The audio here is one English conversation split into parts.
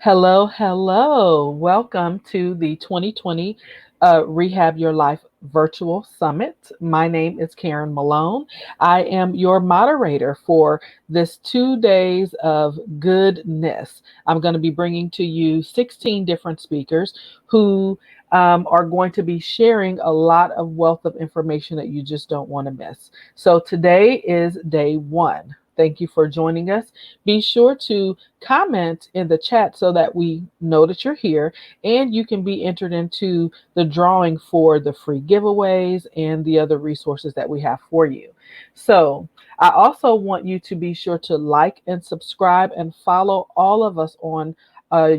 Hello, hello. Welcome to the 2020 Rehab Your Life Virtual Summit. My name is Karen Malone. I am your moderator for this 2 days of goodness. I'm going to be bringing to you 16 different speakers who are going to be sharing a lot of wealth of information that you just don't want to miss. So today is day one. Thank you for joining us. Be sure to comment in the chat so that we know that you're here and you can be entered into the drawing for the free giveaways and the other resources that we have for you. So, I also want you to be sure to like and subscribe and follow all of us on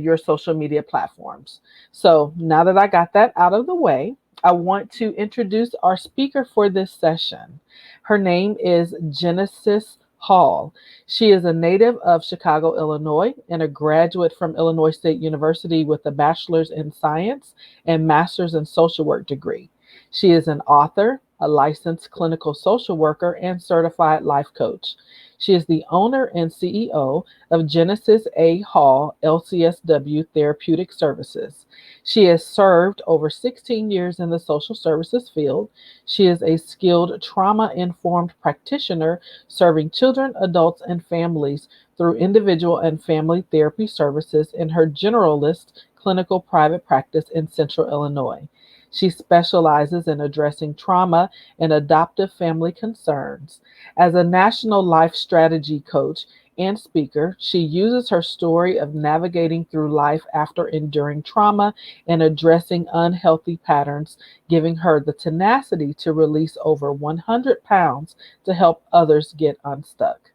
your social media platforms. So, now that I got that out of the way, I want to introduce our speaker for this session. Her name is Genesis Hall. She is a native of Chicago, Illinois, and a graduate from Illinois State University with a bachelor's in science and master's in social work degree. She is an author, a licensed clinical social worker, and certified life coach. She is the owner and CEO of Genesis A. Hall LCSW Therapeutic Services. She has served over 16 years in the social services field. She is a skilled trauma informed practitioner serving children, adults, and families through individual and family therapy services in her generalist clinical private practice in Central Illinois. She specializes in addressing trauma and adoptive family concerns. As a national life strategy coach and speaker, she uses her story of navigating through life after enduring trauma and addressing unhealthy patterns, giving her the tenacity to release over 100 pounds to help others get unstuck.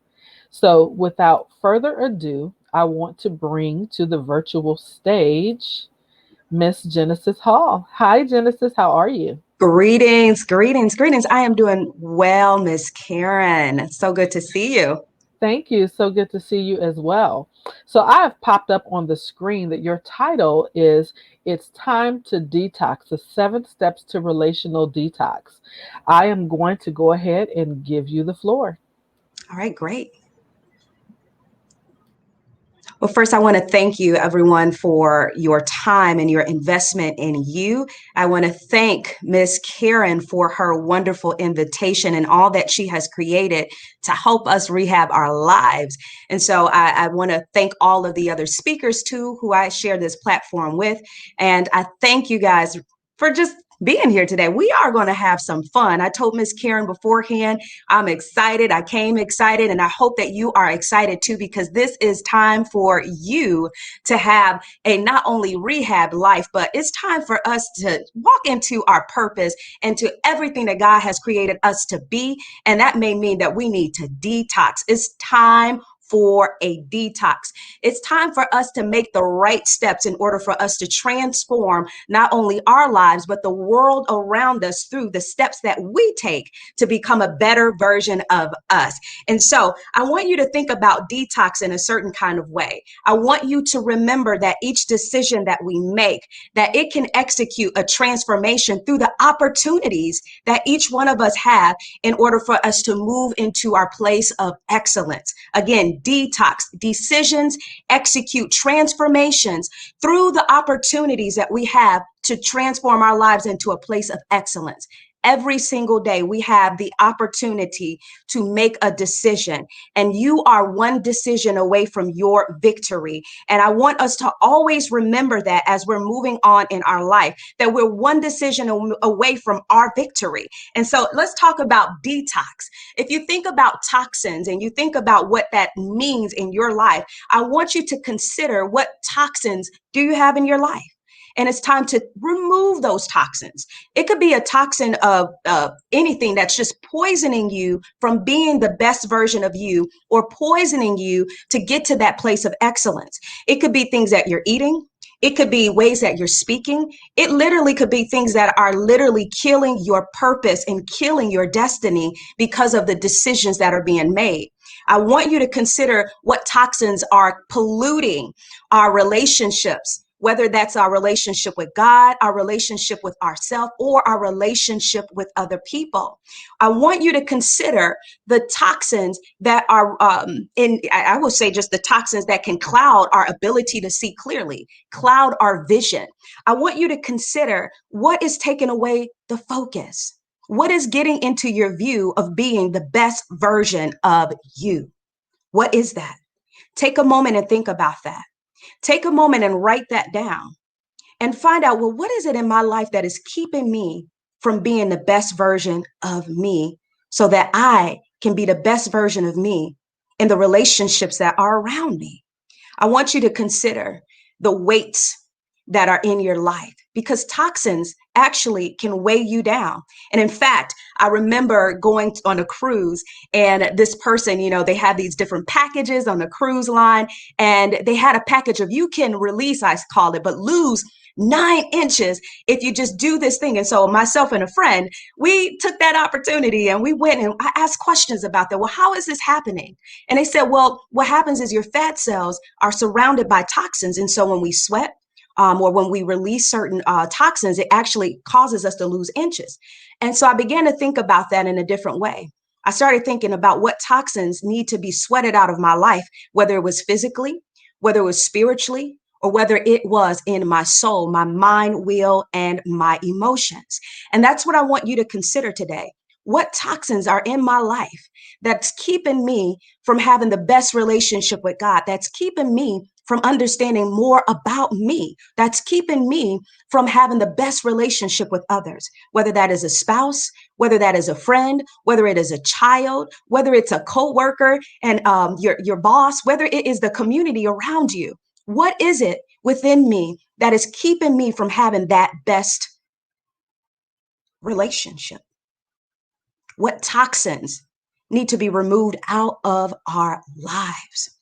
So, without further ado, I want to bring to the virtual stage Miss Genesis Hall. Hi, Genesis. How are you? Greetings, greetings, greetings. I am doing well, Miss Karen. So good to see you. Thank you. So good to see you as well. So, I have popped up on the screen that your title is It's Time to Detox, the 7 Steps to Relational Detox. I am going to go ahead and give you the floor. All right, great. Well, first, I want to thank you, everyone, for your time and your investment in you. I want to thank Miss Karen for her wonderful invitation and all that she has created to help us rehab our lives. And so I want to thank all of the other speakers, too, who I share this platform with. And I thank you guys for just being here today. We are going to have some fun. I told Miss Karen beforehand, I'm excited. I came excited, and I hope that you are excited too, because this is time for you to have a not only rehab life, but it's time for us to walk into our purpose and to everything that God has created us to be. And that may mean that we need to detox. It's time for a detox. It's time for us to make the right steps in order for us to transform not only our lives, but the world around us through the steps that we take to become a better version of us. And so I want you to think about detox in a certain kind of way. I want you to remember that each decision that we make, that it can execute a transformation through the opportunities that each one of us have in order for us to move into our place of excellence. Again, detox, decisions, execute transformations through the opportunities that we have to transform our lives into a place of excellence. Every single day, we have the opportunity to make a decision, and you are one decision away from your victory. And I want us to always remember that as we're moving on in our life, that we're one decision away from our victory. And so let's talk about detox. If you think about toxins and you think about what that means in your life, I want you to consider what toxins do you have in your life? And it's time to remove those toxins. It could be a toxin of anything that's just poisoning you from being the best version of you, or poisoning you to get to that place of excellence. It could be things that you're eating. It could be ways that you're speaking. It literally could be things that are literally killing your purpose and killing your destiny because of the decisions that are being made. I want you to consider what toxins are polluting our relationships whether that's our relationship with God, our relationship with ourselves, or our relationship with other people. I want you to consider the toxins that are I would say just the toxins that can cloud our ability to see clearly, cloud our vision. I want you to consider what is taking away the focus. What is getting into your view of being the best version of you? What is that? Take a moment and think about that. Take a moment and write that down and find out, well, what is it in my life that is keeping me from being the best version of me so that I can be the best version of me in the relationships that are around me? I want you to consider the weights that are in your life because toxins actually can weigh you down. And in fact, I remember going on a cruise and this person, they had these different packages on the cruise line and they had a package of you can release, I called it, but lose 9 inches if you just do this thing. And so myself and a friend, we took that opportunity and we went and I asked questions about that. Well, how is this happening? And they said, well, what happens is your fat cells are surrounded by toxins. And so when we sweat, or when we release certain toxins, it actually causes us to lose inches. And so I began to think about that in a different way. I started thinking about what toxins need to be sweated out of my life, whether it was physically, whether it was spiritually, or whether it was in my soul, my mind, will, and my emotions. And that's what I want you to consider today. What toxins are in my life that's keeping me from having the best relationship with God, that's keeping me from understanding more about me, that's keeping me from having the best relationship with others, whether that is a spouse, whether that is a friend, whether it is a child, whether it's a coworker and your boss, whether it is the community around you. What is it within me that is keeping me from having that best relationship? What toxins need to be removed out of our lives?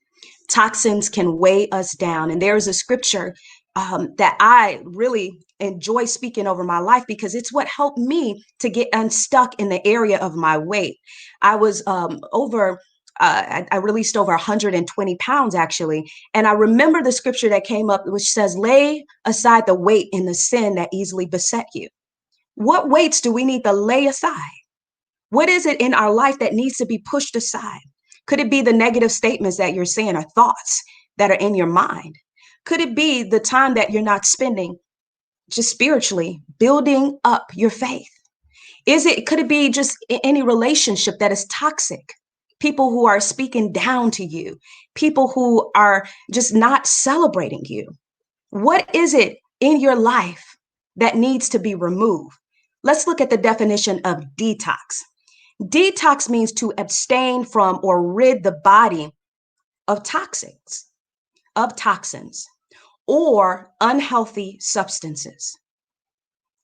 Toxins can weigh us down. And there's a scripture that I really enjoy speaking over my life because it's what helped me to get unstuck in the area of my weight. I was I released over 120 pounds actually. And I remember the scripture that came up, which says, lay aside the weight and the sin that easily beset you. What weights do we need to lay aside? What is it in our life that needs to be pushed aside? Could it be the negative statements that you're saying or thoughts that are in your mind? Could it be the time that you're not spending just spiritually building up your faith? Could it be just any relationship that is toxic? People who are speaking down to you, people who are just not celebrating you. What is it in your life that needs to be removed? Let's look at the definition of detox. Detox means to abstain from or rid the body of toxins, or unhealthy substances.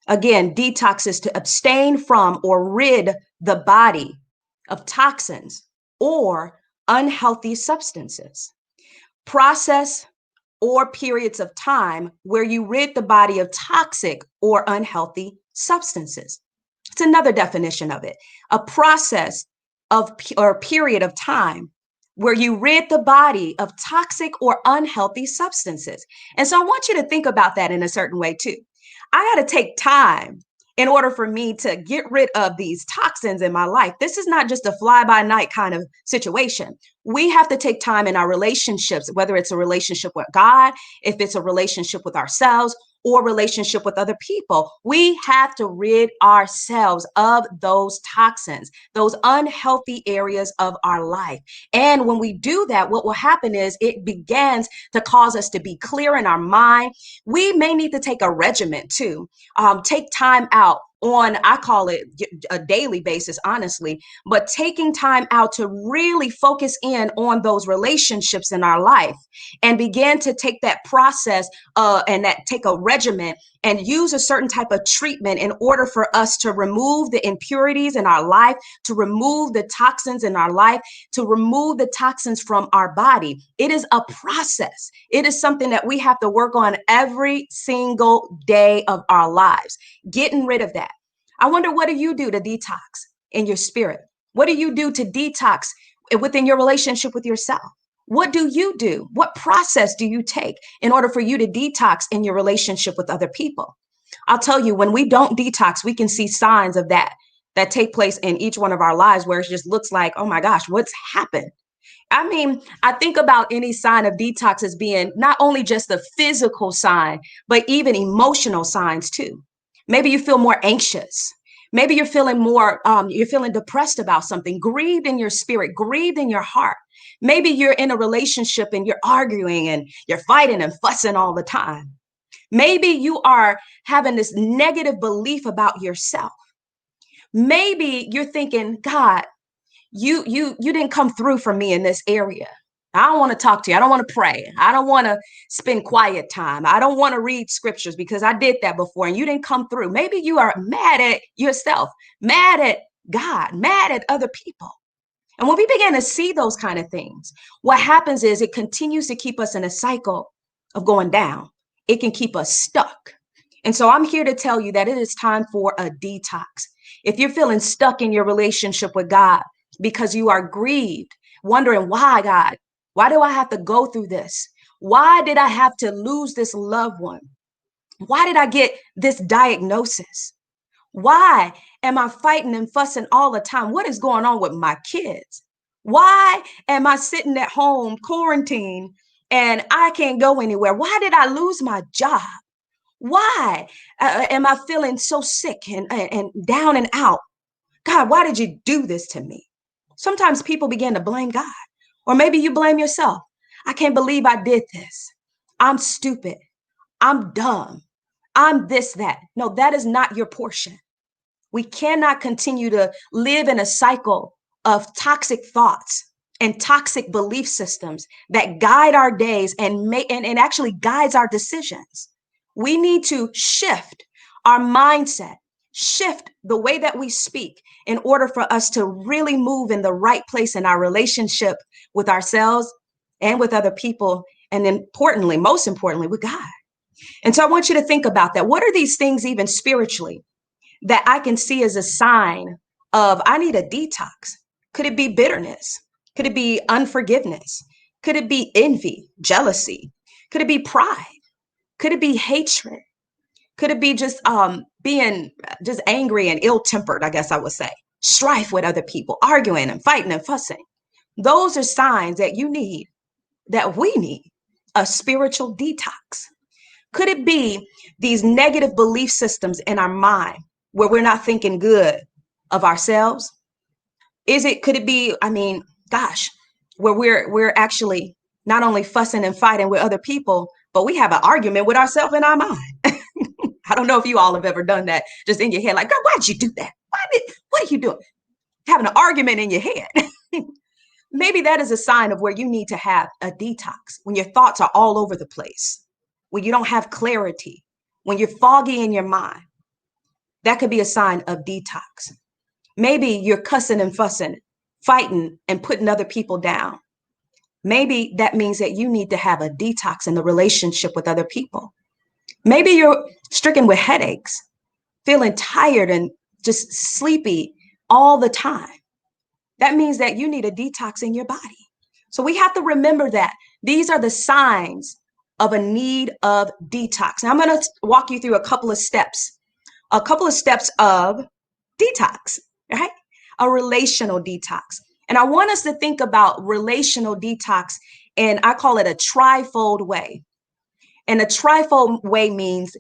Again, detox is to abstain from or rid the body of toxins or unhealthy substances. Process or periods of time where you rid the body of toxic or unhealthy substances. It's another definition of it. A process of or period of time where you rid the body of toxic or unhealthy substances. And so I want you to think about that in a certain way too. I got to take time in order for me to get rid of these toxins in my life. This is not just a fly by night kind of situation. We have to take time in our relationships, whether it's a relationship with God, if it's a relationship with ourselves, or relationship with other people. We have to rid ourselves of those toxins, those unhealthy areas of our life. And when we do that, what will happen is it begins to cause us to be clear in our mind. We may need to take a regimen too, take time out on, I call it a daily basis, honestly, but taking time out to really focus in on those relationships in our life and begin to take that process and that take a regimen and use a certain type of treatment in order for us to remove the impurities in our life, to remove the toxins in our life, to remove the toxins from our body. It is a process. It is something that we have to work on every single day of our lives, getting rid of that. I wonder, what do you do to detox in your spirit? What do you do to detox within your relationship with yourself? What do you do? What process do you take in order for you to detox in your relationship with other people? I'll tell you, when we don't detox, we can see signs of that take place in each one of our lives where it just looks like, oh my gosh, what's happened? I mean, I think about any sign of detox as being not only just a physical sign, but even emotional signs too. Maybe you feel more anxious. Maybe you're feeling depressed about something, grieved in your spirit, grieved in your heart. Maybe you're in a relationship and you're arguing and you're fighting and fussing all the time. Maybe you are having this negative belief about yourself. Maybe you're thinking, God, you didn't come through for me in this area. I don't want to talk to you. I don't want to pray. I don't want to spend quiet time. I don't want to read scriptures because I did that before and you didn't come through. Maybe you are mad at yourself, mad at God, mad at other people. And when we begin to see those kind of things, what happens is it continues to keep us in a cycle of going down. It can keep us stuck. And so I'm here to tell you that it is time for a detox. If you're feeling stuck in your relationship with God because you are grieved, wondering why, God, why do I have to go through this? Why did I have to lose this loved one? Why did I get this diagnosis? Why am I fighting and fussing all the time? What is going on with my kids? Why am I sitting at home quarantined and I can't go anywhere? Why did I lose my job? Why am I feeling so sick and down and out? God, why did you do this to me? Sometimes people begin to blame God, or maybe you blame yourself. I can't believe I did this. I'm stupid. I'm dumb. I'm this, that. No, that is not your portion. We cannot continue to live in a cycle of toxic thoughts and toxic belief systems that guide our days and actually guides our decisions. We need to shift our mindset, shift the way that we speak in order for us to really move in the right place in our relationship with ourselves and with other people. And importantly, most importantly, with God. And so I want you to think about that. What are these things, even spiritually, that I can see as a sign of I need a detox? Could it be bitterness? Could it be unforgiveness? Could it be envy, jealousy? Could it be pride? Could it be hatred? Could it be just being just angry and ill-tempered, I guess I would say, strife with other people, arguing and fighting and fussing? Those are signs that you need, that we need a spiritual detox. Could it be these negative belief systems in our mind where we're not thinking good of ourselves? Could it be, I mean, gosh, where we're actually not only fussing and fighting with other people, but we have an argument with ourselves in our mind? I don't know if you all have ever done that just in your head, like, God, why'd you do that? What are you doing? Having an argument in your head. Maybe that is a sign of where you need to have a detox, when your thoughts are all over the place, when you don't have clarity, when you're foggy in your mind. That could be a sign of detox. Maybe you're cussing and fussing, fighting and putting other people down. Maybe that means that you need to have a detox in the relationship with other people. Maybe you're stricken with headaches, feeling tired and just sleepy all the time. That means that you need a detox in your body. So we have to remember that these are the signs of a need of detox. Now I'm going to walk you through a couple of steps of detox, right? A relational detox. And I want us to think about relational detox, and I call it a trifold way. And a trifold way means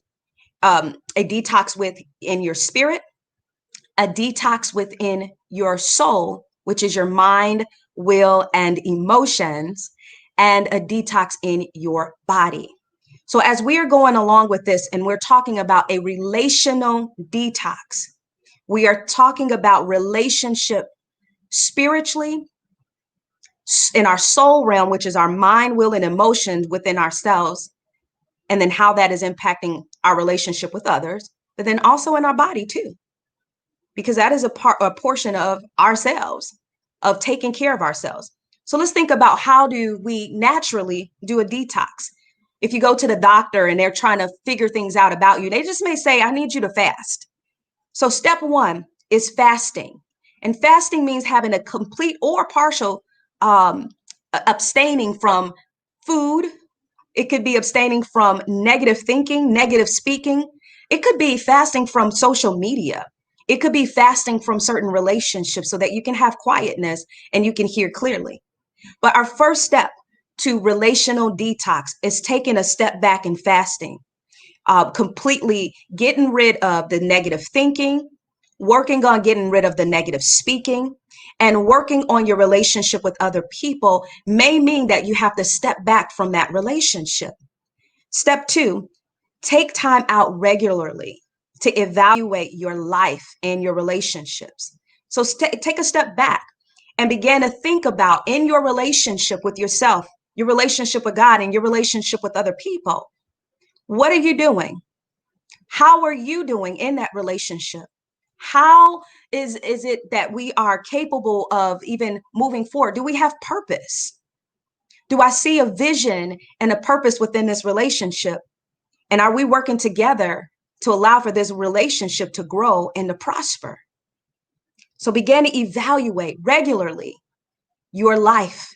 a detox within your spirit, a detox within your soul, which is your mind, will, and emotions, and a detox in your body. So as we are going along with this and we're talking about a relational detox, we are talking about relationship spiritually, in our soul realm, which is our mind, will, and emotions within ourselves, and then how that is impacting our relationship with others, but then also in our body too, because that is a portion of ourselves, of taking care of ourselves. So let's think about, how do we naturally do a detox? If you go to the doctor and they're trying to figure things out about you, they just may say, I need you to fast. So step one is fasting. And fasting means having a complete or partial abstaining from food. It could be abstaining from negative thinking, negative speaking. It could be fasting from social media. It could be fasting from certain relationships so that you can have quietness and you can hear clearly. But our first step to relational detox is taking a step back and fasting, completely getting rid of the negative thinking, working on getting rid of the negative speaking, and working on your relationship with other people may mean that you have to step back from that relationship. Step two, take time out regularly to evaluate your life and your relationships. So take a step back and begin to think about in your relationship with yourself, your relationship with God, and your relationship with other people. What are you doing? How are you doing in that relationship? How is it that we are capable of even moving forward? Do we have purpose? Do I see a vision and a purpose within this relationship? And are we working together to allow for this relationship to grow and to prosper? So begin to evaluate regularly your life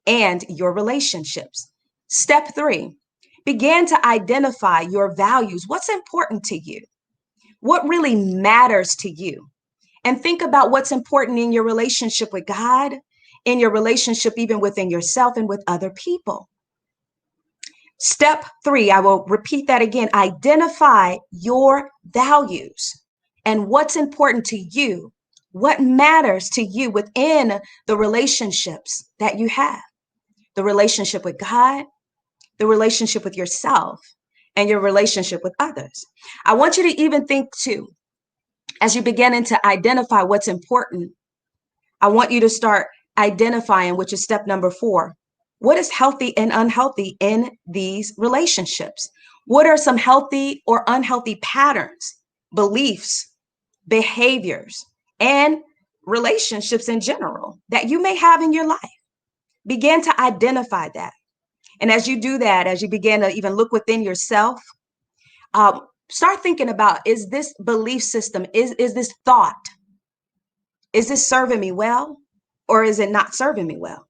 and your relationships. Step three, begin to identify your values. What's important to you? What really matters to you? And think about what's important in your relationship with God, in your relationship even within yourself and with other people. Step three, I will repeat that again. Identify your values and what's important to you, what matters to you within the relationships that you have, the relationship with God, the relationship with yourself, and your relationship with others. I want you to even think too, as you begin to identify what's important, I want you to start identifying, which is step number four. What is healthy and unhealthy in these relationships? What are some healthy or unhealthy patterns, beliefs, behaviors, and relationships in general that you may have in your life? Begin to identify that. And as you do that, as you begin to even look within yourself, start thinking about, is this belief system, is this thought, is this serving me well, or is it not serving me well?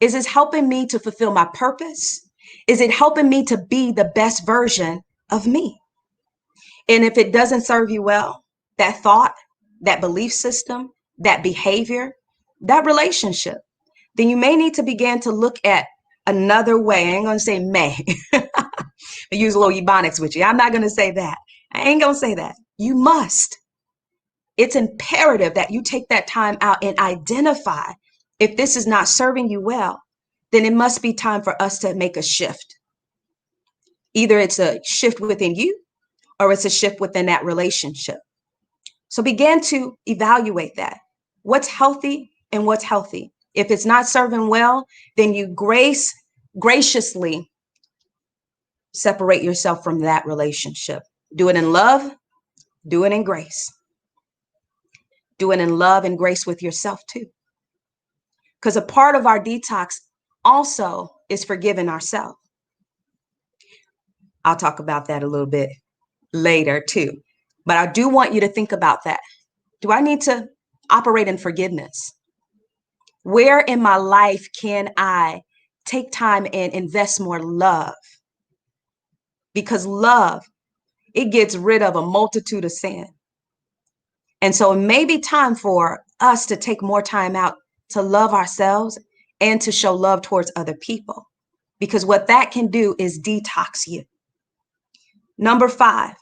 Is this helping me to fulfill my purpose? Is it helping me to be the best version of me? And if it doesn't serve you well, that thought, that belief system, that behavior, that relationship, then you may need to begin to look at another way. I ain't going to say may. I use a little ebonics with you. I'm not going to say that. I ain't going to say that. You must. It's imperative that you take that time out and identify if this is not serving you well, then it must be time for us to make a shift. Either it's a shift within you or it's a shift within that relationship. So begin to evaluate that. What's healthy and what's healthy. If it's not serving well, then you graciously separate yourself from that relationship. Do it in love, do it in grace. Do it in love and grace with yourself too. Because a part of our detox also is forgiving ourselves. I'll talk about that a little bit later too. But I do want you to think about that. Do I need to operate in forgiveness? Where in my life can I take time and invest more love? Because love, it gets rid of a multitude of sin. And so it may be time for us to take more time out to love ourselves and to show love towards other people. Because what that can do is detox you. Number five,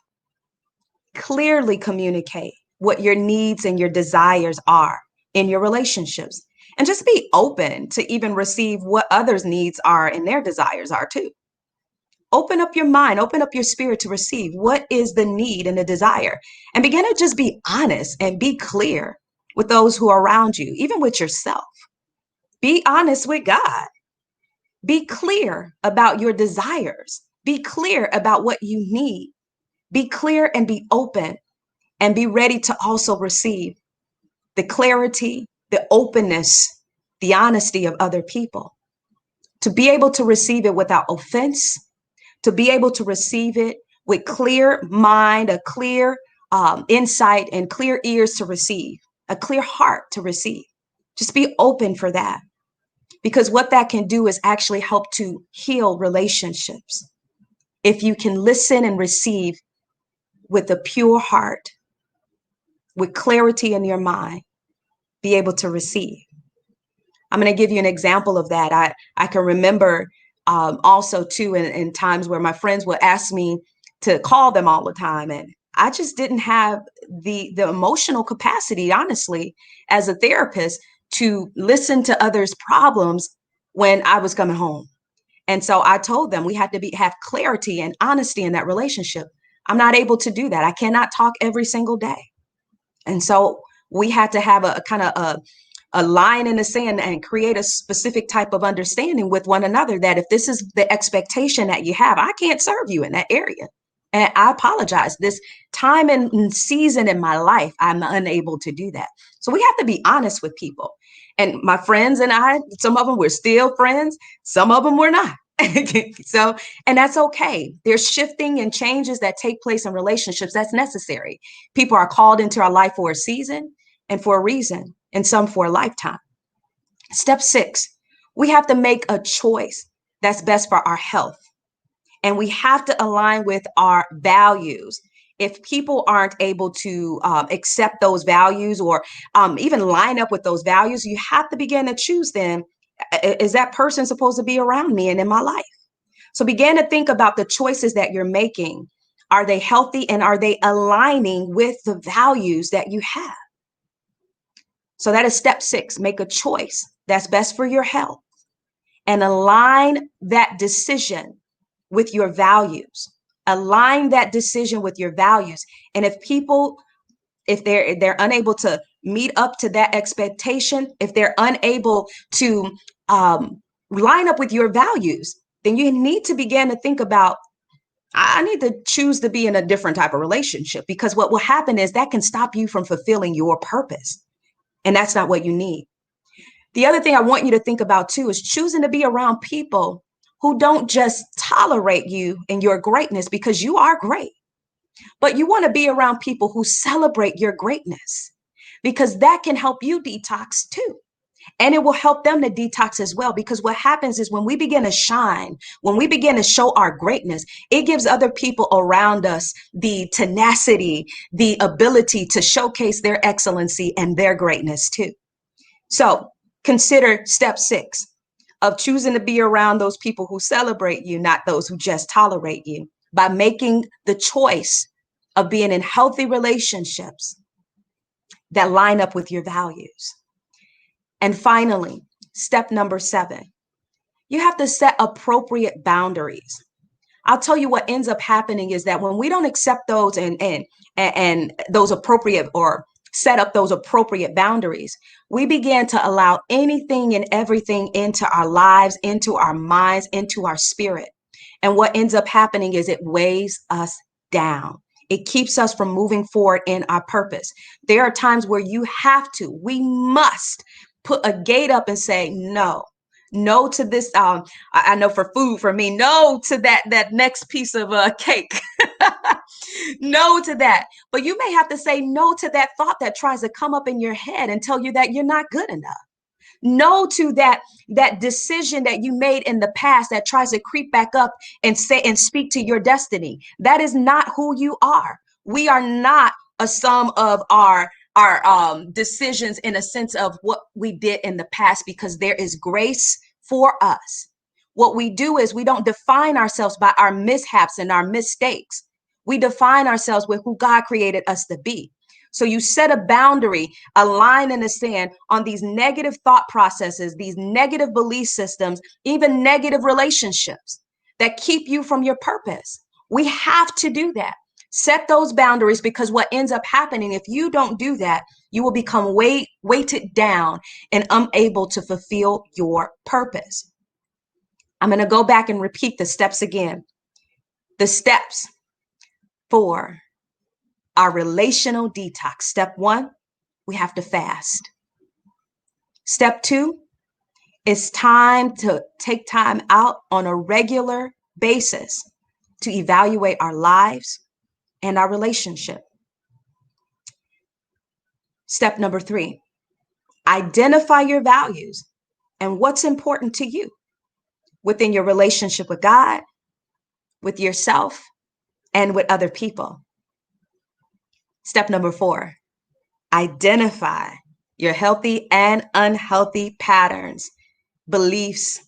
clearly communicate what your needs and your desires are in your relationships. And just be open to even receive what others' needs are and their desires are too. Open up your mind, open up your spirit to receive what is the need and the desire. And begin to just be honest and be clear with those who are around you, even with yourself. Be honest with God. Be clear about your desires. Be clear about what you need. Be clear and be open and be ready to also receive the clarity, the openness, the honesty of other people. To be able to receive it without offense, to be able to receive it with clear mind, a clear insight, and clear ears to receive, a clear heart to receive. Just be open for that. because what that can do is actually help to heal relationships. If you can listen and receive with a pure heart, with clarity in your mind, be able to receive. I'm going to give you an example of that. I can remember also too in times where my friends would ask me to call them all the time, and I just didn't have the emotional capacity, honestly, as a therapist, to listen to others' problems when I was coming home. And so I told them we had to have clarity and honesty in that relationship. I'm not able to do that. I cannot talk every single day. And so we had to have a kind of a line in the sand and create a specific type of understanding with one another, that if this is the expectation that you have, I can't serve you in that area. And I apologize. This time and season in my life, I'm unable to do that. So we have to be honest with people. And my friends and I, some of them we're still friends, some of them we're not. So, and that's okay. There's shifting and changes that take place in relationships. That's necessary. People are called into our life for a season and for a reason, and some for a lifetime. Step 6, we have to make a choice that's best for our health. And we have to align with our values. If people aren't able to accept those values, or even line up with those values, you have to begin to choose them. Is that person supposed to be around me and in my life? So begin to think about the choices that you're making. Are they healthy, and are they aligning with the values that you have? So that is step 6. Make a choice that's best for your health and align that decision with your values. Align that decision with your values. And if people, if they're unable to meet up to that expectation, if they're unable to line up with your values, then you need to begin to think about, I need to choose to be in a different type of relationship, because what will happen is that can stop you from fulfilling your purpose. And that's not what you need. The other thing I want you to think about too is choosing to be around people who don't just tolerate you and your greatness, because you are great, but you want to be around people who celebrate your greatness, because that can help you detox too. And it will help them to detox as well, because what happens is when we begin to shine, when we begin to show our greatness, it gives other people around us the tenacity, the ability to showcase their excellency and their greatness too. So consider step 6 of choosing to be around those people who celebrate you, not those who just tolerate you, by making the choice of being in healthy relationships that line up with your values. And finally, step number 7, you have to set appropriate boundaries. I'll tell you what ends up happening is that when we don't accept those and those appropriate, or set up those appropriate boundaries, we begin to allow anything and everything into our lives, into our minds, into our spirit. And what ends up happening is it weighs us down. It keeps us from moving forward in our purpose. There are times where we must put a gate up and say, no, no to this. I know for food, for me, no to that next piece of cake. No to that. But you may have to say no to that thought that tries to come up in your head and tell you that you're not good enough. No to that decision that you made in the past that tries to creep back up and say and speak to your destiny. That is not who you are. We are not a sum of our decisions in a sense of what we did in the past, because there is grace for us. What we do is we don't define ourselves by our mishaps and our mistakes. We define ourselves with who God created us to be. So you set a boundary, a line in the sand on these negative thought processes, these negative belief systems, even negative relationships that keep you from your purpose. We have to do that. Set those boundaries, because what ends up happening if you don't do that, you will become weighted down and unable to fulfill your purpose. I'm going to go back and repeat the steps again. The steps for our relational detox. Step 1, we have to fast. Step 2, it's time to take time out on a regular basis to evaluate our lives and our relationship. Step number 3, identify your values and what's important to you within your relationship with God, with yourself, and with other people. Step number 4, identify your healthy and unhealthy patterns, beliefs,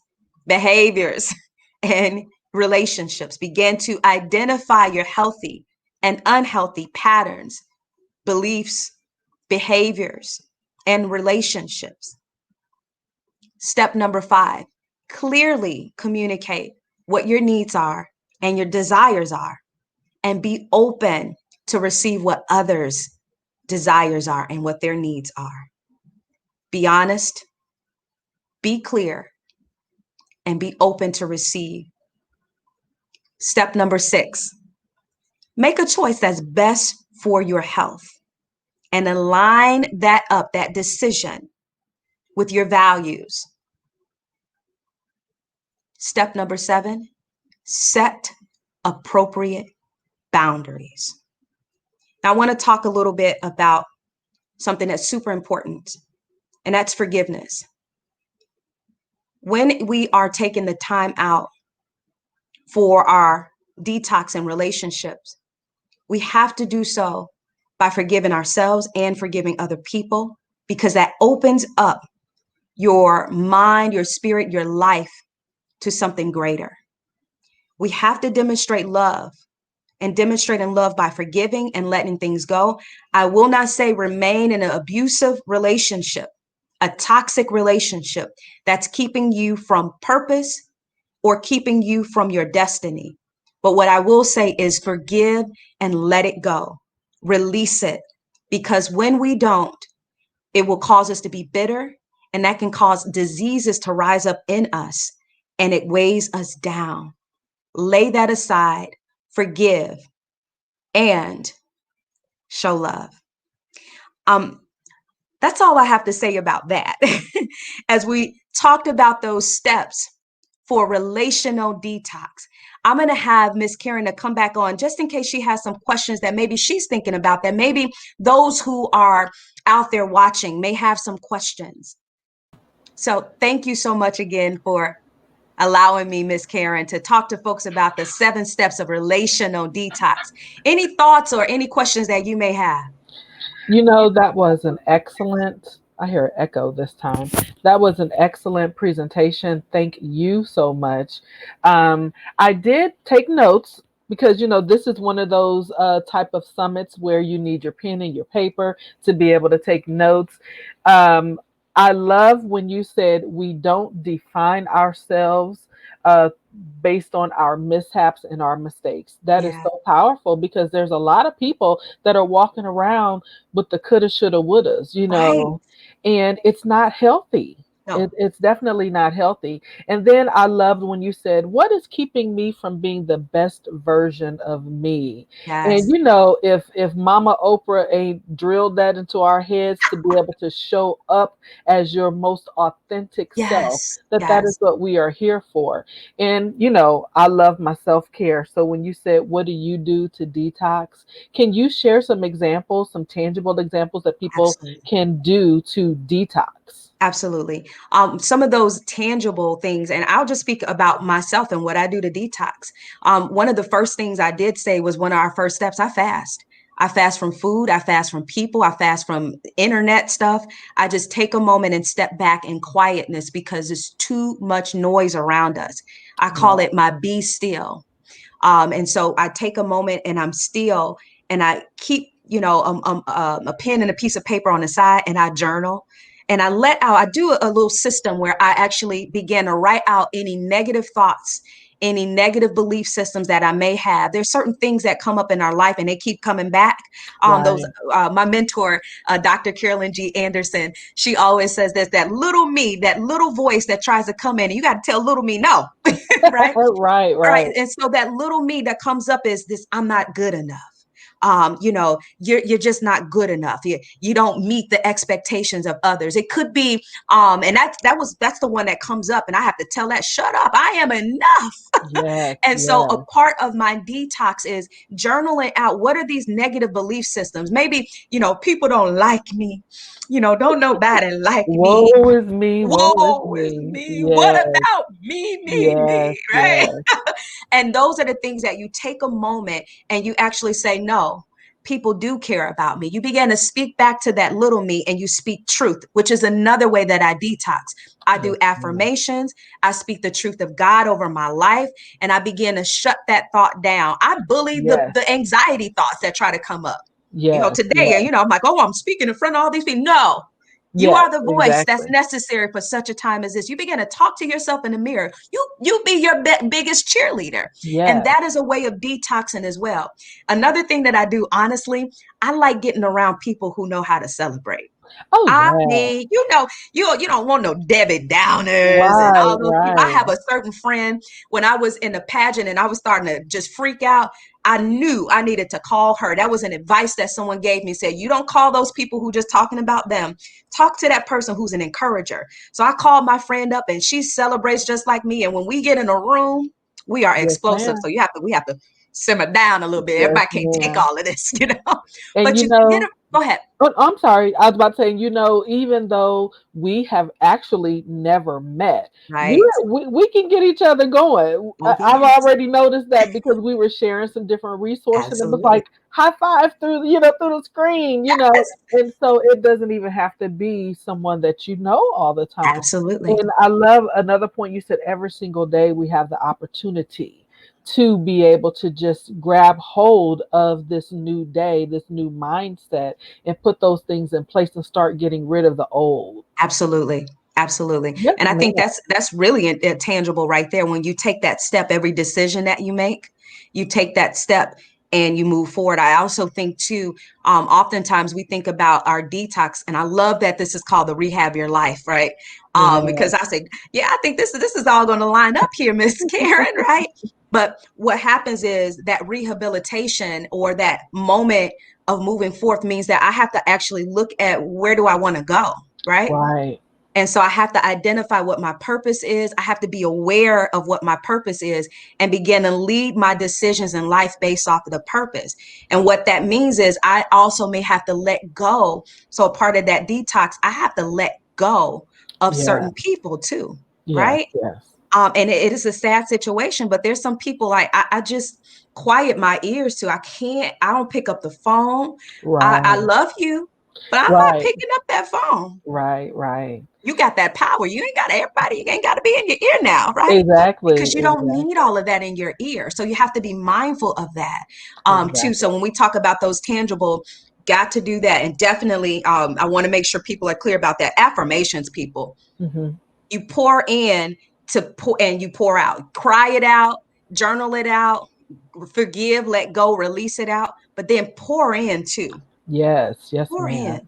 behaviors, and relationships. Begin to identify your healthy and unhealthy patterns, beliefs, behaviors, and relationships. Step number 5, clearly communicate what your needs are and your desires are, and be open to receive what others' desires are and what their needs are. Be honest, be clear, and be open to receive. Step number 6, make a choice that's best for your health and align that decision with your values. Step number 7, set appropriate boundaries. Now, I want to talk a little bit about something that's super important, and that's forgiveness. When we are taking the time out for our detox and relationships, we have to do so by forgiving ourselves and forgiving other people, because that opens up your mind, your spirit, your life to something greater. We have to demonstrate love, and demonstrating love by forgiving and letting things go. I will not say remain in an abusive relationship, a toxic relationship that's keeping you from purpose or keeping you from your destiny. But what I will say is forgive and let it go. Release it. Because when we don't, it will cause us to be bitter, and that can cause diseases to rise up in us, and it weighs us down. Lay that aside, forgive, and show love. Um, that's all I have to say about that. As we talked about those steps for relational detox, I'm going to have Miss Karen to come back on just in case she has some questions that maybe she's thinking about, that maybe those who are out there watching may have some questions. So thank you so much again for allowing me, Miss Karen, to talk to folks about the 7 steps of relational detox. Any thoughts or any questions that you may have? That was an excellent, I hear an echo this time. That was an excellent presentation. Thank you so much. I did take notes because, this is one of those type of summits where you need your pen and your paper to be able to take notes. Um, I love when you said we don't define ourselves uh, based on our mishaps and our mistakes. That is Yeah, so powerful because there's a lot of people that are walking around with the coulda, shoulda, wouldas, right. and it's not healthy. No, It's definitely not healthy. And then I loved when you said, "What is keeping me from being the best version of me?" And yes, if Mama Oprah ain't drilled that into our heads to be able to show up as your most authentic self, yes, that is yes, what we are here for. And I love my self care. So when you said, "What do you do to detox?" Can you share some examples, some tangible examples that people absolutely. can do to detox? Absolutely. Some of those tangible things, and I'll just speak about myself and what I do to detox. One of the first things I did say was one of our first steps, I fast. I fast from food. I fast from people. I fast from internet stuff. I just take a moment and step back in quietness because there's too much noise around us. I call Yeah. it my be still. And so I take a moment and I'm still, and I keep, a pen and a piece of paper on the side, and I journal. And I do a little system where I actually begin to write out any negative thoughts, any negative belief systems that I may have. There's certain things that come up in our life and they keep coming back. Those Right. My mentor, Dr. Carolyn G. Anderson, she always says this, that little me, that little voice that tries to come in, and you got to tell little me no, right? Right, Right. right. And so that little me that comes up is this, I'm not good enough. you're just not good enough. You don't meet the expectations of others. It could be, and that's the one that comes up, and I have to tell that, shut up, I am enough. Yes, And so a yes, part of my detox is journaling out, what are these negative belief systems? Maybe, people don't like me. Don't nobody like me. woe is me, woe is Woe is me. me. What Yes, about me, me, yes, me? Right? yes, And those are the things that you take a moment and you actually say, no, people do care about me. You begin to speak back to that little me and you speak truth, which is another way that I detox. I yes, do ma'am. affirmations. I speak the truth of God over my life, and I begin to shut that thought down. I bully the, Yes, the anxiety thoughts that try to come up. yes, Today, yes, I'm like, oh, I'm speaking in front of all these people. No, you yes, are the voice that's exactly. necessary for such a time as this. You begin to talk to yourself in the mirror. You be your biggest cheerleader. And Yes. that is a way of detoxing as well. Another thing that I do, honestly, I like getting around people who know how to celebrate. Oh, I yeah. mean, you don't want no Debbie Downers and Right, all those people. I have right. a certain friend, when I was in the pageant and I was starting to just freak out, I knew I needed to call her. That was an advice that someone gave me. Said, you don't call those people who just talking about them. Talk to that person who's an encourager. So I called my friend up and she celebrates just like me. And when we get in a room, we are Yes, explosive. ma'am. So we have to simmer down a little bit. Yes, Everybody can't take ma'am. all of this, And But you you get know, it. Go ahead. oh, I'm sorry. I was about to say, even though we have actually never met, Right. we can get each other going. Oh, I've yes. already noticed that because we were sharing some different resources, and it was Absolutely. like high five through the screen, Yes, and so it doesn't even have to be someone that you know all the time. absolutely. And I love another point you said. Every single day we have the opportunity to be able to just grab hold of this new day, this new mindset, and put those things in place and start getting rid of the old. Absolutely. Absolutely. Yes, And I think ma'am. that's really tangible right there. When you take that step, every decision that you make, you take that step and you move forward. I also think too, oftentimes we think about our detox, and I love that this is called the Rehab Your Life, right? Because Yes. I say, yeah, I think this is all going to line up here, Miss Karen, right? But what happens is that rehabilitation or that moment of moving forth means that I have to actually look at, where do I want to go, right? Right. And so I have to identify what my purpose is. I have to be aware of what my purpose is and begin to lead my decisions in life based off of the purpose. And what that means is I also may have to let go. So a part of that detox, I have to let go of Yeah. certain people too, Yes. right? Yes. And it is a sad situation, but there's some people like I just quiet my ears to. I don't pick up the phone. I Right. love you, but I'm not Right. picking up that phone. Right. Right. You got that power. You ain't got everybody. You ain't got to be in your ear now, right? Exactly. Because you don't need Exactly. all of that in your ear. So you have to be mindful of that too. So Exactly. when we talk about those tangible, got to do that. And definitely, I want to make sure people are clear about that. Affirmations, people. Hmm. You pour in to pour and you pour out. Cry it out, journal it out, forgive, let go, release it out, but then pour in too. Yes. Yes, Pour ma'am. in.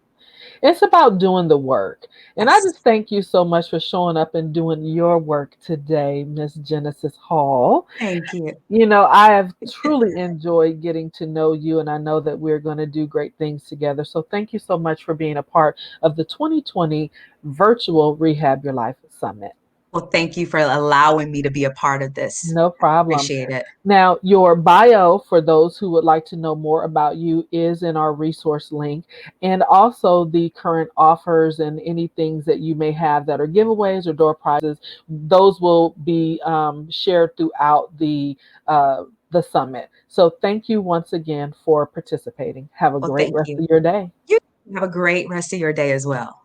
It's about doing the work. And I Yes. just thank you so much for showing up and doing your work today, Miss Genesis Hall. Thank you. I have truly enjoyed getting to know you, and I know that we're going to do great things together. So, thank you so much for being a part of the 2020 Virtual Rehab Your Life Summit. Well, thank you for allowing me to be a part of this. No I problem. appreciate it. Now, your bio, for those who would like to know more about you, is in our resource link, and also the current offers and any things that you may have that are giveaways or door prizes. Those will be shared throughout the summit. So, thank you once again for participating. Have a Well, great thank rest you. of your day. You have a great rest of your day as well.